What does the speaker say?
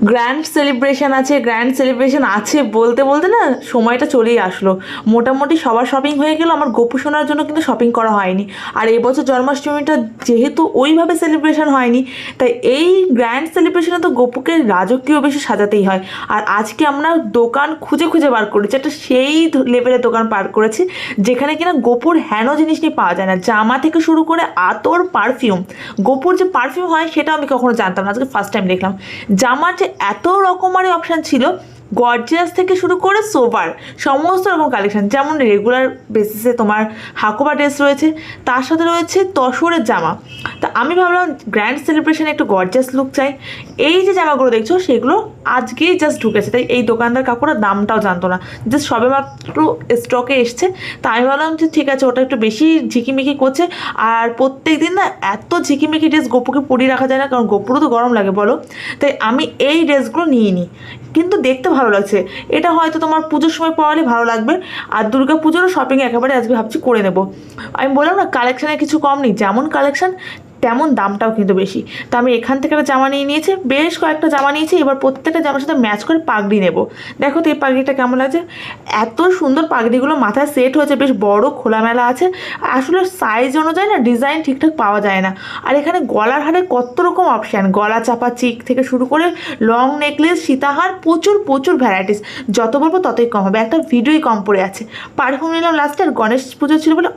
Grand celebration আছে, grand celebration আছে বলতে বলতে না সময়টা চলেই আসলো। মোটামুটি সবার শপিং হয়ে গেল, আমার গোপু সোনার জন্য কিন্তু শপিং করা হয়নি। আর এবছর জন্মাষ্টমীটা যেহেতু ওইভাবে সেলিব্রেশন হয়নি, তাই এই গ্র্যান্ড সেলিব্রেশনে তো গোপুকে রাজকীয় বেশি সাজাতেই হয়। আর আজকে আমরা দোকান খুঁজে খুঁজে বার করেছি, একটা সেই লেভেলের দোকান পার করেছি যেখানে কিনা গোপুর হেন জিনিস নিয়ে পাওয়া যায় না, জামা থেকে শুরু করে আতর, পারফিউম। গোপুর যে পারফিউম হয় সেটা আমি কখনো জানতাম না, আজকে ফার্স্ট টাইম দেখলাম। জামার যে এত রকমারি অপশান ছিল, গর্জিয়াস থেকে শুরু করে সোভার সমস্ত রকম কালেকশন, যেমন রেগুলার বেসিসে তোমার হাকোবা ড্রেস রয়েছে, তার সাথে রয়েছে তসরের জামা। তা আমি ভাবলাম গ্র্যান্ড সেলিব্রেশনে একটু গর্জিয়াস লুক চাই। এই যে জামাগুলো দেখছো সেগুলো আজকেই জাস্ট ঢুকেছে, তাই এই দোকানদার কাকুরা দামটাও জানতো না, জাস্ট সবে মাত্র স্টকে এসছে। তা আমি ভাবলাম যে ঠিক আছে, ওটা একটু বেশি ঝিকিমিকি করছে। আর প্রত্যেক দিন না এত ঝিকিমিকি ড্রেস গোপুকে পরিয়ে রাখা যায় না, কারণ গোপুরও তো গরম লাগে বলো। তাই আমি এই ড্রেসগুলো নিয়ে নিই, কিন্তু দেখতে ভালো লাগছে। এটা হয়তো তোমার পুজোর সময় পরালে ভালো লাগবে। আর দুর্গা পুজোরও শপিং একেবারে আজকে ভাবছি করে নেব। আমি বললাম না কালেকশানে কিছু কম নেই, যেমন কালেকশান তেমন দামটাও কিন্তু বেশি। তো আমি এখান থেকে একটা জামা নিয়ে নিয়েছি, বেশ কয়েকটা জামা নিয়েছি। এবার প্রত্যেকটা জামার সাথে ম্যাচ করে পাগড়ি নেব। দেখো তো এই পাগড়িটা কেমন লাগছে, এত সুন্দর পাগড়িগুলো মাথায় সেট হয়েছে, বেশ বড় খোলামেলা আছে। আসলে সাইজ অনুযায়ী না ডিজাইন ঠিকঠাক পাওয়া যায় না। আর এখানে গলার হারে কত রকম অপশান, গলা চাপা চিক থেকে শুরু করে লং নেকলেস, সীতাহার, প্রচুর প্রচুর ভ্যারাইটিস। যত বলবো ততই কম হবে, একটা ভিডিওই কম পড়ে আছে। পারফিউম নিলাম লাস্টে, আর গণেশ পুজো ছিল বলে